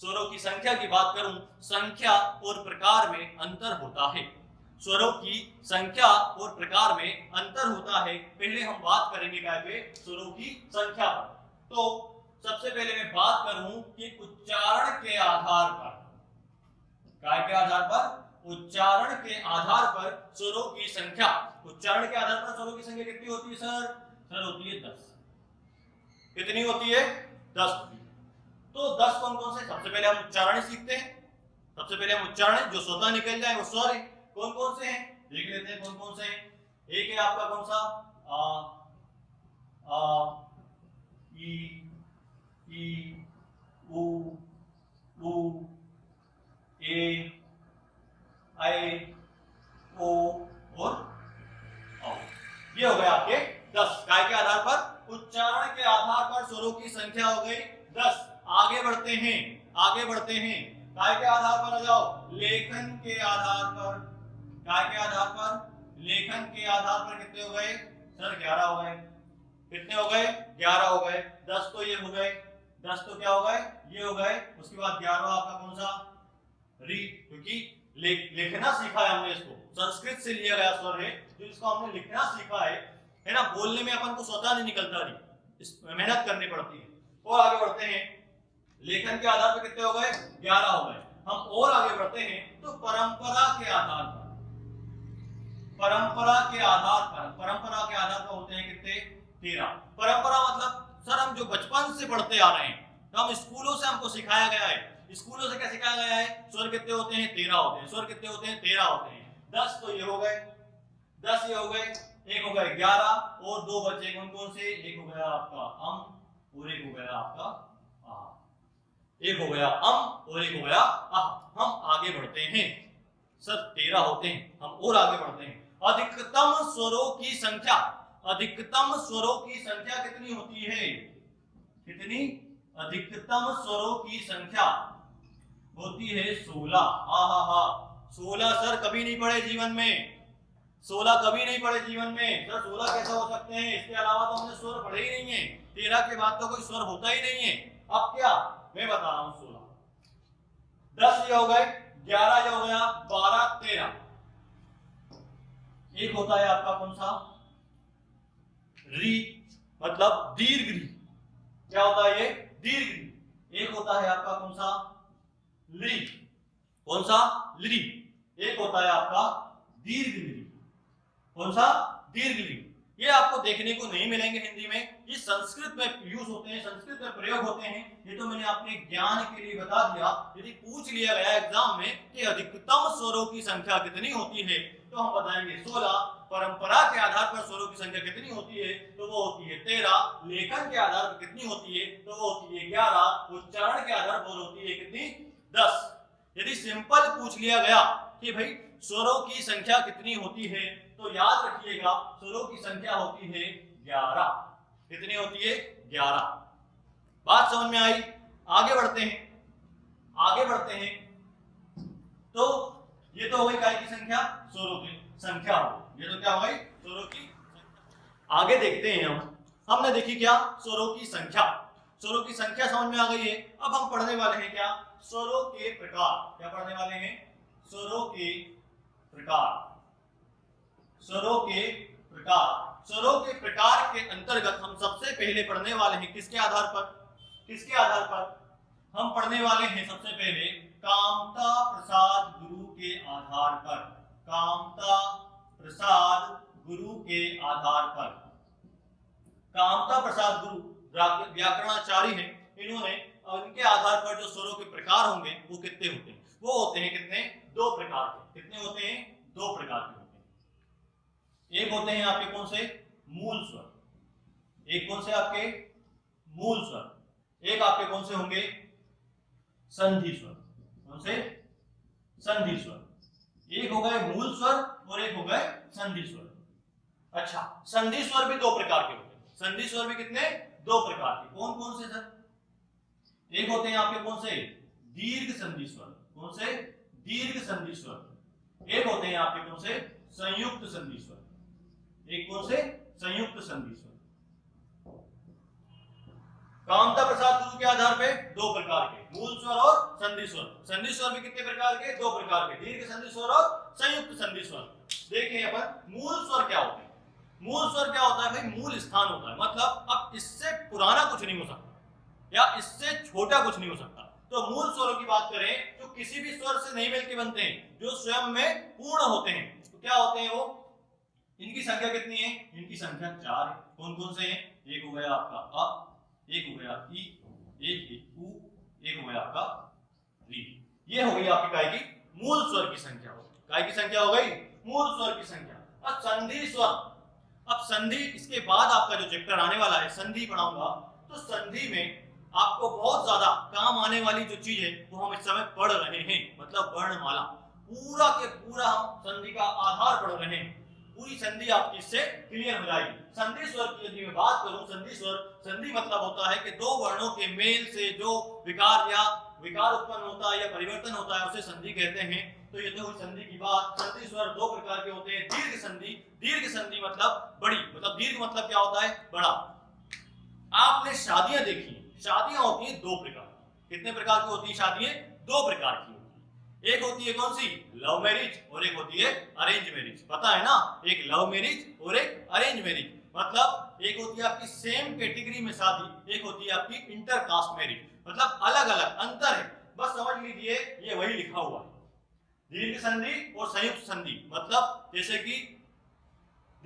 स्वरों की संख्या की बात करूं, संख्या और प्रकार में अंतर होता है। स्वरों की संख्या और प्रकार में अंतर होता है। पहले हम बात करेंगे क्या पे? स्वरों की संख्या पर। तो सबसे पहले मैं बात करूं कि उच्चारण के आधार पर, काय के आधार पर? उच्चारण के आधार पर स्वरों की संख्या। उच्चारण के आधार पर स्वरों की संख्या कितनी होती है सर? सर होती है 10। कितनी होती है? 10। तो 10 कौन कौन से? सबसे पहले हम उच्चारण सीखते हैं। सबसे पहले हम उच्चारण जो स्वतः निकल जाए वो स्वर है। कौन कौन से हैं देख लेते हैं, कौन कौन से हैं। एक है आपका कौन सा? आ, ई, उ, ऊ, ए, आई, ओ और औ। ये हो गए आपके 10। काय के आधार पर? उच्चारण के आधार पर स्वरों की संख्या हो गई 10। आगे बढ़ते हैं, आगे बढ़ते हैं। काय के आधार पर आ जाओ? लेखन के आधार पर। काय के आधार पर? लेखन के आधार पर कितने हो गए सर? 11 हो गए। कितने हो गए? 11 हो गए। 10 तो ये हो गए, 10 तो क्या हो गए? ये हो गए। उसके बाद 11वां आपका कौन सा? री, क्योंकि लिखना सीखा है हमने, इसको संस्कृत से लिया गया स्वर है, जो इसको हमने लिखना सीखा है ना। बोलने में अपन को स्वतः नहीं निकलता री, मेहनत करनी पड़ती है। और आगे बढ़ते हैं, लेखन के आधार पर कितने हो गए? 11 हो गए। हम और आगे बढ़ते हैं तो परंपरा के आधार पर, परंपरा के आधार पर, परंपरा के आधार पर होते हैं कितने? 13। परंपरा मतलब सर हम जो बचपन से पढ़ते आ रहे हैं, तो हम स्कूलों से हमको सिखाया गया है। स्कूलों से क्या सिखाया गया है? स्वर कितने होते हैं? 13 होते हैं। स्वर कितने होते हैं? 13 होते हैं। 10 तो ये हो गए, 10 ये हो गए, एक हो गए 11 और 2 बचे। कौन कौन से? एक हो गया आपका अम और एक हो गया आपका आह। एक हो गया अम और एक हो गया आह। हम आगे बढ़ते हैं सर, 13 होते हैं। हम और आगे बढ़ते हैं। अधिकतम स्वरों की संख्या, अधिकतम स्वरों की संख्या कितनी होती है? कितनी? अधिकतम स्वरों की संख्या होती है 16। आहा, 16 सर कभी नहीं पढ़े जीवन में, 16 कभी नहीं पढ़े जीवन में। सर 16 कैसे हो सकते हैं? इसके अलावा तो हमने स्वर पढ़े ही नहीं है। 13 के बाद तो कोई स्वर होता ही नहीं है। अब क्या मैं बता रहा हूं, 16, 10 ये हो गए, 11 ये हो गया, 12, 13। एक होता है आपका कौन सा? री, मतलब दीर्घ री। क्या होता है ये? दीर्घ री। एक होता है आपका कौन सा? ली। कौन सा? ली। एक होता है आपका दीर्घ ली। कौन सा? दीर्घ ली। ये आपको देखने को नहीं मिलेंगे हिंदी में, ये संस्कृत में यूज होते हैं, संस्कृत में प्रयोग होते हैं। ये तो मैंने अपने ज्ञान के लिए बता दिया। यदि पूछ लिया गया एग्जाम में कि अधिकतम स्वरों की संख्या कितनी होती है, तो हम बताएंगे 16। परंपरा के आधार पर स्वरों की संख्या कितनी होती है? तो वो होती है 13। लेखन के आधार पर कितनी होती है? तो वो होती है 11। उच्चारण के आधार पर होती है कितनी? 10। यदि सिंपल पूछ लिया गया कि भाई स्वरों की संख्या कितनी होती है, तो याद रखिएगा स्वरों की संख्या होती है 11। कितनी होती है? 11। बात समझ में आई? आगे बढ़ते हैं, आगे बढ़ते हैं। तो ये तो हो गई काय की संख्या? स्वरों की संख्या हो। ये तो क्या हो गई? स्वरों की संख्या। आगे देखते हैं हमने देखी क्या? स्वरों की संख्या। स्वरों की संख्या समझ में आ गई है। अब हम पढ़ने वाले हैं क्या? स्वरों के प्रकार। क्या पढ़ने वाले हैं? स्वरों के प्रकार। स्वरों के प्रकार। स्वरों के प्रकार के अंतर्गत हम सबसे पहले पढ़ने वाले हैं किसके आधार पर? किसके आधार पर हम पढ़ने वाले हैं? सबसे पहले कामता प्रसाद गुरु के आधार पर। कामता प्रसाद गुरु के आधार पर। कामता प्रसाद गुरु व्याकरणाचार्य हैं। इन्होंने उनके आधार पर जो स्वरों के प्रकार होंगे वो कितने होते हैं? वो होते हैं कितने? 2 प्रकार के। कितने होते हैं? 2 प्रकार के होते हैं। एक होते हैं आपके कौन से? मूल स्वर। एक कौन से आपके? मूल स्वर। एक आपके कौन से होंगे? संधि स्वर। कौन से? संधि स्वर। एक हो गए मूल स्वर और एक हो गए संधि स्वर। अच्छा, संधि स्वर भी 2 प्रकार के होते हैं। संधि स्वर भी कितने? 2 प्रकार के। कौन कौन से सर? एक होते हैं आपके कौन से? दीर्घ संधि स्वर। कौन से? दीर्घ संधि स्वर। एक होते हैं आपके कौन से? संयुक्त संधि स्वर। एक कौन से? संयुक्त संधि स्वर। कामता प्रसाद गुरु के आधार पे 2 प्रकार के, मूल स्वर और संधि स्वर। संधि स्वर भी कितने प्रकार के? 2 प्रकार के, दीर्घ संधि स्वर और संयुक्त संधि स्वर। देखिए अपन मूल स्वर क्या होते हैं। मूल स्वर क्या होता है भाई? मूल स्थान होता है, मतलब अब इससे पुराना कुछ नहीं हो सकता या इससे छोटा कुछ नहीं हो सकता। तो मूल स्वरों की बात करें जो किसी भी स्वर से नहीं मिलकर बनते हैं, जो स्वयं में पूर्ण होते हैं, तो क्या होते हैं वो? इनकी संख्या कितनी है? इनकी संख्या 4 है। कौन कौन से हैं? एक हो गया आपका अ, एक हो गया ई, एक उ, एक हो गया आपका री। ये हो गई आपकी काय की मूल स्वर की संख्या। काय की संख्या हो गई? मूल स्वर की संख्या। अब संधि स्वर। अब संधि, इसके बाद आपका जो चैप्टर आने वाला है संधि पढ़ाऊंगा, तो संधि में आपको बहुत ज्यादा काम आने वाली जो चीज है वो हम इस समय पढ़ रहे हैं, मतलब वर्णमाला। पूरा के पूरा हम संधि का आधार पढ़ रहे हैं। पूरी संधि आपकी इससे क्लियर हो जाएगी। संधि स्वर की यदि मैं बात करूं, संधि स्वर, संधि मतलब होता है कि 2 वर्णों के मेल से जो विकार या विकार उत्पन्न होता है या परिवर्तन होता है उसे संधि कहते हैं। तो ये तो संधि की बात। संधि स्वर 2 प्रकार के होते हैं। दीर्घ संधि, दीर्घ संधि मतलब बड़ी, मतलब दीर्घ मतलब क्या होता है? बड़ा। आपने शादियां देखी, शादियां होती हैं 2 प्रकार। कितने प्रकार की होती हैं शादियां? 2 प्रकार की होती है। एक होती है कौन सी? लव मैरिज, और एक होती है अरेंज मैरिज। पता है ना? एक लव मैरिज और एक अरेंज मैरिज। मतलब एक होती है आपकी सेम कैटेगरी में शादी, एक होती है आपकी इंटर कास्ट मैरिज। मतलब अलग अलग अंतर है, बस समझ लीजिए ये वही लिखा हुआ है। दीर्घ संधि और संयुक्त संधि, मतलब जैसे कि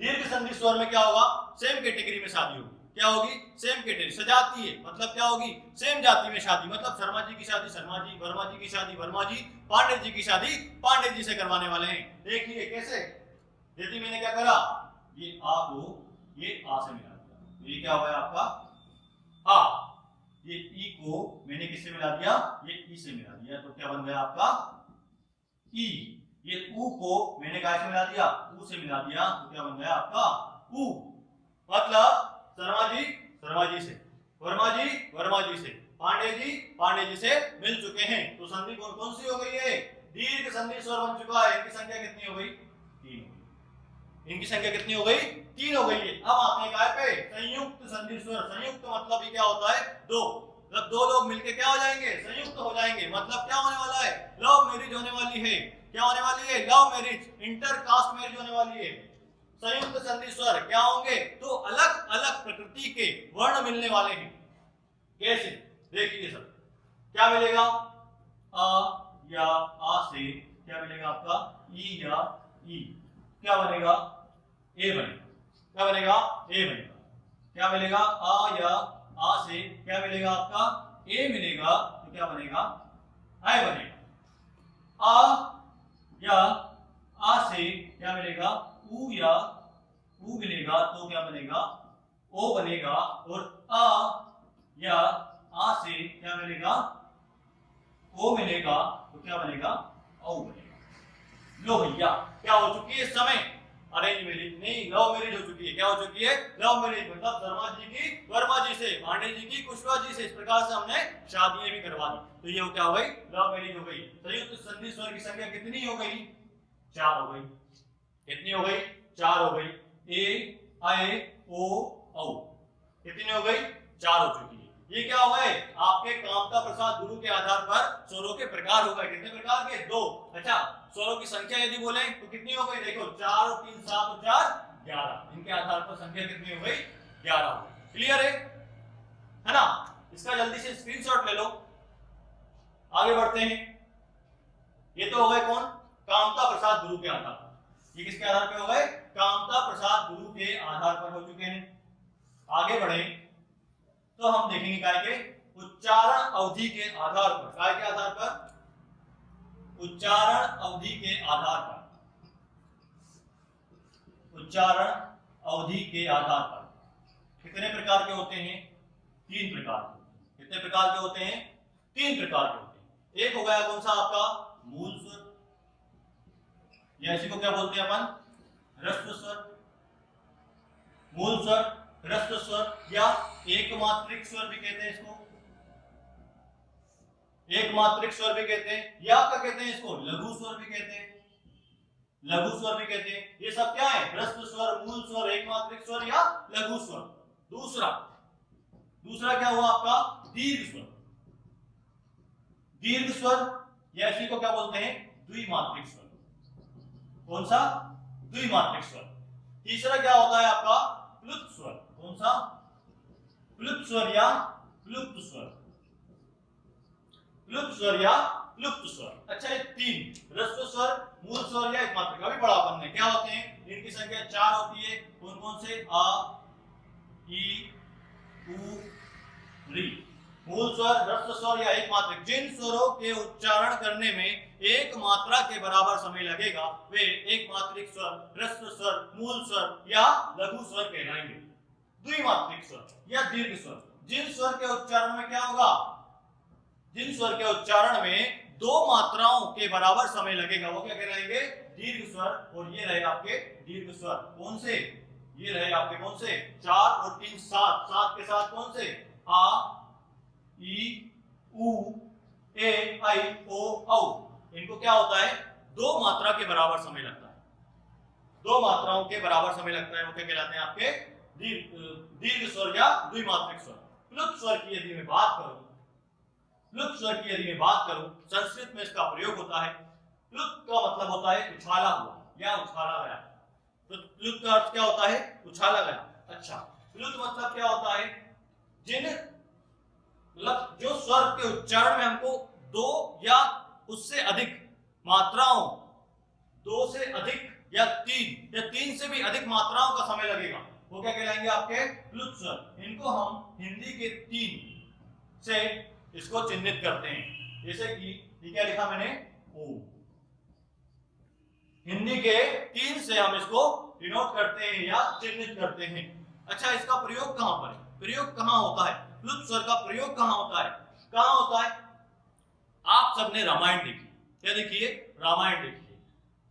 दीर्घ संधि स्वर में क्या होगा? सेम कैटेगरी में शादी होगी। क्या होगी? Same category. सजातीय मतलब क्या होगी? सेम जाति में शादी, मतलब शर्मा जी की शादी शर्मा जी, वर्मा जी की शादी वर्मा जी, पांडे जी की शादी पांडे जी से करवाने वाले हैं। देखिए कैसे, यदि मैंने क्या करा, ये आ को ये आ से मिला दिया, ये क्या हुआ आपका आ। ये ई को मैंने किससे मिला दिया? ये ई से मिला दिया, तो क्या बन गया आपका ई। ये ऊ को मैंने क्या से मिला दिया? ऊ से मिला दिया, तो क्या बन गया आपका ऊ। मतलब शर्मा जी से, वर्मा जी से, पांडे जी से मिल चुके हैं। तो संधि कौन कौन सी हो गई है? दीर्घ संधि स्वर बन चुका है। इनकी संख्या कितनी हो गई? 3 हो गई। इनकी संख्या कितनी हो गई? 3 हो गई है। अब आते हैं काय पे? संयुक्त संधि स्वर। संयुक्त मतलब ये क्या होता है? 2। मतलब 2 लोग मिलके क्या हो जाएंगे? संयुक्त हो जाएंगे। मतलब क्या होने वाला है? लव मैरिज होने वाली है। क्या होने वाली है? Love marriage, inter caste marriage होने वाली है। संयुक्त संधि स्वर क्या होंगे? तो अलग अलग प्रकृति के वर्ण मिलने वाले हैं। कैसे? देखिए सब, क्या मिलेगा? अ या आ से क्या मिलेगा आपका? ई या ई। क्या बनेगा? ए बनेगा। क्या बनेगा? ए बनेगा। क्या मिलेगा? आ या आ से क्या मिलेगा आपका? ए मिलेगा, तो क्या बनेगा? आई बनेगा। आ या आ से क्या मिलेगा? ऊ या ऊ मिलेगा, तो क्या बनेगा? ओ बनेगा। और आ या आ से क्या मिलेगा? ओ मिलेगा, तो क्या बनेगा? औ बनेगा। लो भैया, क्या हो चुकी है इस समय? अरेंज मैरिज नहीं, लव मैरिज हो चुकी है। क्या हो चुकी है? Love marriage. मतलब शर्मा जी की वर्मा जी से, पांडे जी की कुशवाहा जी से, इस प्रकार से हमने शादियां भी करवा दी। तो ये क्या हो गई? लव मैरिज हो गई। संयुक्त संधि स्वर की संख्या कितनी हो गई? 4 हो गई। कितनी हो गई? 4 हो गई। ए, आए, ओ, औ। कितनी हो गई? 4 हो चुकी है। ये क्या हो गए आपके कामता प्रसाद गुरु के आधार पर स्वरों के प्रकार हो गए। कितने प्रकार के? 2। अच्छा, स्वरों की संख्या यदि बोले तो कितनी हो गई? देखो 4 और 3 7 और 4 11। इनके आधार पर संख्या कितनी हो गई? 11 हो गई। क्लियर है ना? इसका जल्दी से स्क्रीनशॉट ले लो, आगे बढ़ते हैं। ये तो हो गए कौन? कामता प्रसाद गुरु के आधार पर। ये किसके आधार पे हो गए? कामता प्रसाद गुरु के आधार पर हो चुके हैं। आगे बढ़े तो हम देखेंगे काय के उच्चारण अवधि के आधार पर। काय के आधार पर? उच्चारण अवधि के आधार पर। उच्चारण अवधि के आधार पर कितने प्रकार के होते हैं? 3 प्रकार के। कितने प्रकार के होते हैं? 3 प्रकार के होते हैं। एक हो गया कौन सा आपका? मूल स्वर, या इसी को क्या बोलते हैं अपन? ह्रस्व स्वर। मूल स्वर, ह्रस्व स्वर या एकमात्रिक स्वर भी कहते हैं इसको। एकमात्रिक स्वर भी कहते हैं, या क्या कहते हैं इसको? लघु स्वर भी कहते हैं। लघु स्वर भी कहते हैं। ये सब क्या है? ह्रस्व स्वर, मूल स्वर, एकमात्रिक स्वर या लघु स्वर। दूसरा क्या हुआ आपका? दीर्घ स्वर। दीर्घ स्वर या इसी को क्या बोलते हैं? द्विमात्रिक स्वर। कौन सा? द्विमात्रिक स्वर। तीसरा क्या होता है आपका? प्लुत स्वर। कौन सा? प्लुत स्वर या प्लुप्त स्वर। प्लुप्त स्वर या प्लुप्त स्वर। अच्छा, ये 3 ह्रस्व स्वर, मूल स्वर या एकमात्रिक अभी पढ़ा अपन ने। क्या होते हैं? इनकी संख्या 4 होती है। कौन कौन से? आ, ई, उ, री। मूल स्वर, ह्रस्व स्वर या एकमात्रिक। जिन स्वरों के उच्चारण करने में एक मात्रा के बराबर समय लगेगा वे एकमात्रिक स्वर, ह्रस्व स्वर, मूल स्वर या लघु स्वर कहलाएंगे। द्विमात्रिक स्वर या दीर्घ स्वर। जिन स्वर के उच्चारण में क्या होगा? जिन स्वर के उच्चारण में 2 मात्राओं के बराबर समय लगेगा वो क्या कहलाएंगे? दीर्घ स्वर। और ये रहे आपके दीर्घ स्वर। कौन से? ये रहे आपके कौन से? 4 और 3 7। 7 के साथ कौन से? आ, ई, उ, ए, आई, ओ, औ। इनको क्या होता है? 2 मात्रा के बराबर समय लगता है। 2 मात्राओं के बराबर समय लगता है, वो क्या कहलाते हैं? आपके दीर्घ स्वर या द्विमात्रिक स्वर। प्लुत स्वर की यदि मैं बात करूं, प्लुत स्वर की यदि मैं बात करूं, संस्कृत में इसका प्रयोग होता है। प्लुत का मतलब होता है उछाला हुआ या उछाला गया। तो प्लुत का अर्थ क्या होता है? उछाला गया। अच्छा, प्लुत मतलब क्या होता है? जिन जो स्वर के उच्चारण में हमको 2 या उससे अधिक मात्राओं, 2 से अधिक या 3 से भी अधिक मात्राओं का समय लगेगा, वो क्या कहलाएंगे? आपके प्लुत स्वर। इनको हम हिंदी के 3 से इसको चिन्हित करते हैं। जैसे कि ये क्या लिखा मैंने? ओ। हिंदी के 3 से हम इसको डिनोट करते हैं या चिन्हित करते हैं। अच्छा, इसका प्रयोग कहां पर है? प्रयोग कहां होता है? प्लुत स्वर का प्रयोग कहां होता है? कहां होता है? आप सबने रामायण देखी। क्या देखिए? रामायण देखिए।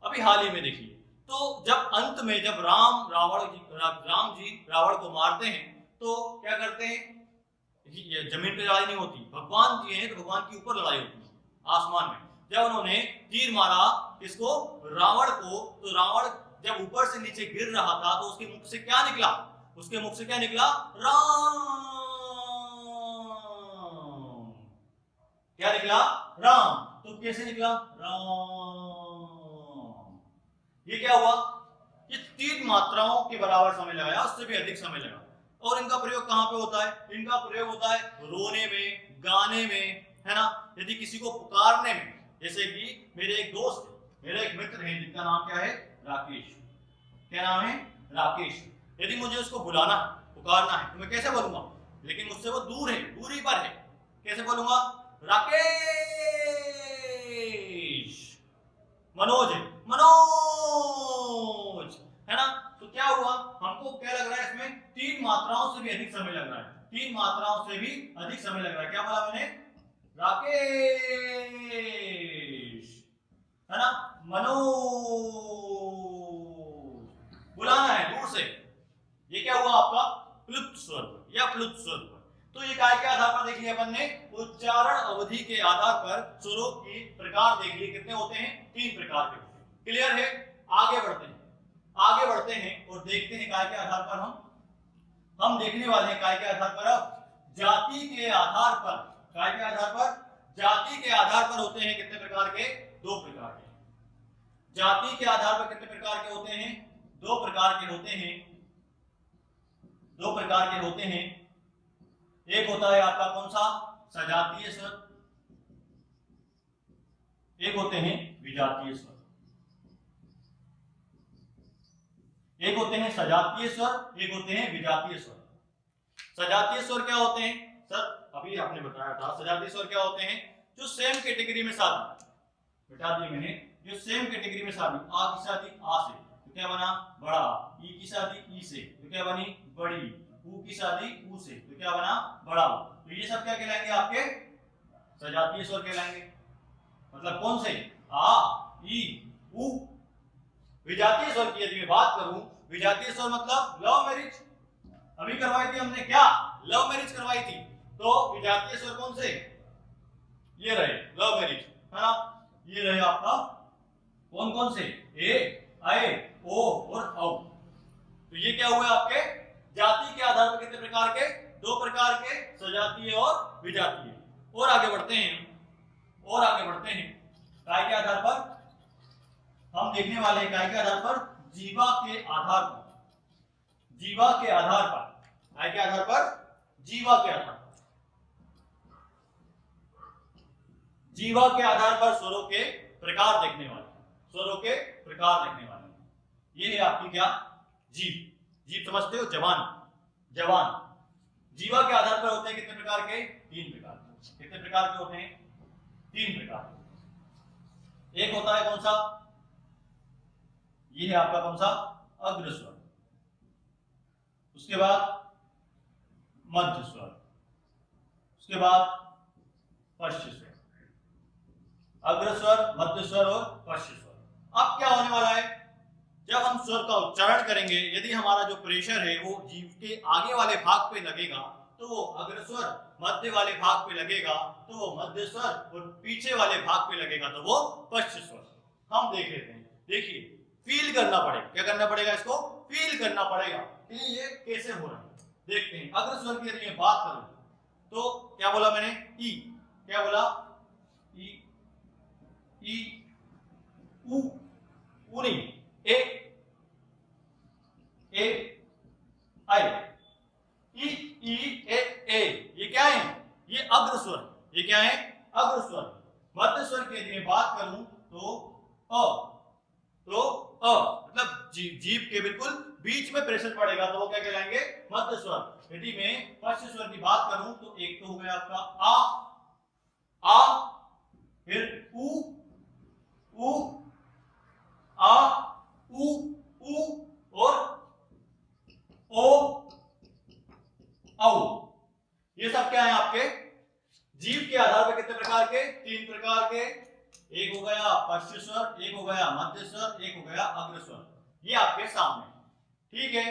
अभी हाल ही में देखिए। तो जब अंत में जब राम जी रावण को मारते हैं तो क्या करते हैं? जमीन पे लड़ाई नहीं होती, भगवान जी हैं तो भगवान के ऊपर लड़ाई होती है आसमान में। जब उन्होंने तीर मारा किसको? रावण को। तो रावण जब ऊपर से नीचे गिर रहा था तो उसके मुख से क्या निकला? उसके मुख से क्या निकला? राम। क्या निकला? राम। तो कैसे निकला? राम। ये क्या हुआ? ये 3 मात्राओं के बराबर समय लगाया, उससे भी अधिक समय लगा। और इनका प्रयोग कहां पे होता है? इनका प्रयोग होता है रोने में, गाने में, है ना? यदि किसी को पुकारने में, जैसे कि मेरे एक दोस्त, मेरे एक मित्र है जिनका नाम क्या है? राकेश। क्या नाम है? राकेश। यदि मुझे उसको बुलाना है, पुकारना है, तो मैं कैसे बोलूंगा? लेकिन मुझसे वो दूर है, दूरी पर है। कैसे बोलूंगा? राकेश। मनोज है, मनोज, है ना? तो क्या हुआ? हमको क्या लग रहा है इसमें? 3 मात्राओं से भी अधिक समय लग रहा है। 3 मात्राओं से भी अधिक समय लग रहा है। क्या बोला मैंने? राकेश, है ना? मनोज। बुलाना है दूर से। ये क्या हुआ आपका? प्लुप्त स्वर या प्लुप्त स्वर। तो ये काय के आधार पर देख लिया अपन ने? उच्चारण अवधि के आधार पर स्वरों की प्रकार देख लिए। कितने होते हैं? 3 प्रकार के होते हैं। क्लियर है? आगे बढ़ते हैं, आगे बढ़ते हैं और देखते हैं काय के आधार पर हम देखने वाले हैं काय के आधार पर अब जाति के आधार पर, काय के आधार पर, जाति के आधार पर होते हैं कितने प्रकार के, 2 प्रकार के। जाति के आधार पर कितने प्रकार के होते हैं, 2 प्रकार के होते हैं, 2 प्रकार के होते हैं। एक होता है आपका कौन सा, सजातीय स्वर, एक होते हैं विजातीय स्वर। एक होते हैं सजातीय स्वर, एक होते हैं विजातीय स्वर। सजातीय स्वर क्या होते हैं सर, अभी आपने बताया था, सजातीय स्वर क्या होते हैं, जो सेम कैटेगरी में शादी, बता दिए मैंने, जो सेम कैटेगरी में शादी, आ की शादी आ से तो क्या बना बड़ा, ई की शादी ई से तो क्या बनी बड़ी, ऊ की शादी ऊ से तो क्या बना बड़ा ऊ। तो ये सब क्या कहलाएंगे आपके सजातीय स्वर कहलाएंगे। मतलब कौन से, आ ई ऊ। विजातीय स्वर की यदि मैं बात करूं, विजातीय स्वर मतलब लव मैरिज, अभी करवाई थी हमने, क्या लव मैरिज करवाई थी, तो विजातीय स्वर कौन से, ये रहे लव मैरिज, है ना। ये रहे आपका कौन कौन से, ए आए ओ और औ। तो ये क्या हुआ आपके जाति के आधार पर कितने प्रकार के, 2 प्रकार के, सजातीय और विजातीय। और आगे बढ़ते हैं, और आगे बढ़ते हैं, काय के आधार पर हम देखने वाले हैं, काय के आधार पर, जीवा के आधार पर, जीवा के आधार पर, काय के आधार पर, जीवा के आधार पर, जीवा के आधार पर स्वरों के प्रकार देखने वाले, स्वरों के प्रकार देखने वाले। ये है आपकी क्या, जीव। जीव समझते हो, जवान, जवान। जीवा के आधार पर होते हैं कितने प्रकार के, 3 प्रकार के। कितने प्रकार के होते हैं, 3 प्रकार के। एक होता है कौन सा, ये है आपका कौन सा, अग्र स्वर, उसके बाद मध्य स्वर, उसके बाद पश्च स्वर, अग्र स्वर, मध्य स्वर और पश्च स्वर। अब क्या होने वाला है, जब हम स्वर का उच्चारण करेंगे, यदि हमारा जो प्रेशर है वो जीभ के आगे वाले भाग पे लगेगा तो वो अग्र स्वर, मध्य वाले भाग पे लगेगा तो वो मध्य स्वर, और पीछे वाले भाग पे लगेगा तो वो पश्च स्वर। हम देख लेते हैं, देखिए फील करना पड़ेगा, क्या करना पड़ेगा, इसको फील करना पड़ेगा कि ये कैसे हो रहा है। देखते हैं, अग्र स्वर की यदि मैं बात करूं तो क्या बोला मैंने, ई, क्या बोला, ई, ई, ऊ, ऊ नहीं, ए, आई, ए, ये क्या है, ये अग्र स्वर, ये क्या है, अग्र स्वर। मध्य स्वर की यदि मैं बात करूं तो मतलब जीभ के बिल्कुल बीच में प्रेशर पड़ेगा तो वो क्या कहलाएंगे, मध्य स्वर। यदि मैं पश्च स्वर की बात करूं तो एक तो हो गया आपका आ, फिर ऊ, आ, ऊ और ओ, औ। ये सब क्या है आपके जीभ के आधार पर कितने प्रकार के, 3 प्रकार के। एक हो गया पश्च स्वर, एक हो गया मध्य स्वर, एक हो गया अग्र स्वर। ये आपके सामने, ठीक है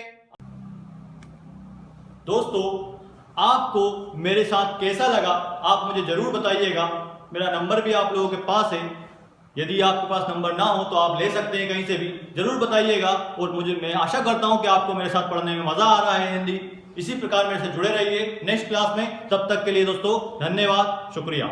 दोस्तों। आपको मेरे साथ कैसा लगा आप मुझे जरूर बताइएगा। मेरा नंबर भी आप लोगों के पास है, यदि आपके पास नंबर ना हो तो आप ले सकते हैं कहीं से भी, जरूर बताइएगा। और मैं आशा करता हूं कि आपको मेरे साथ पढ़ने में मजा आ रहा है हिंदी। इसी प्रकार मेरे से जुड़े रहिए नेक्स्ट क्लास में। तब तक के लिए दोस्तों धन्यवाद, शुक्रिया।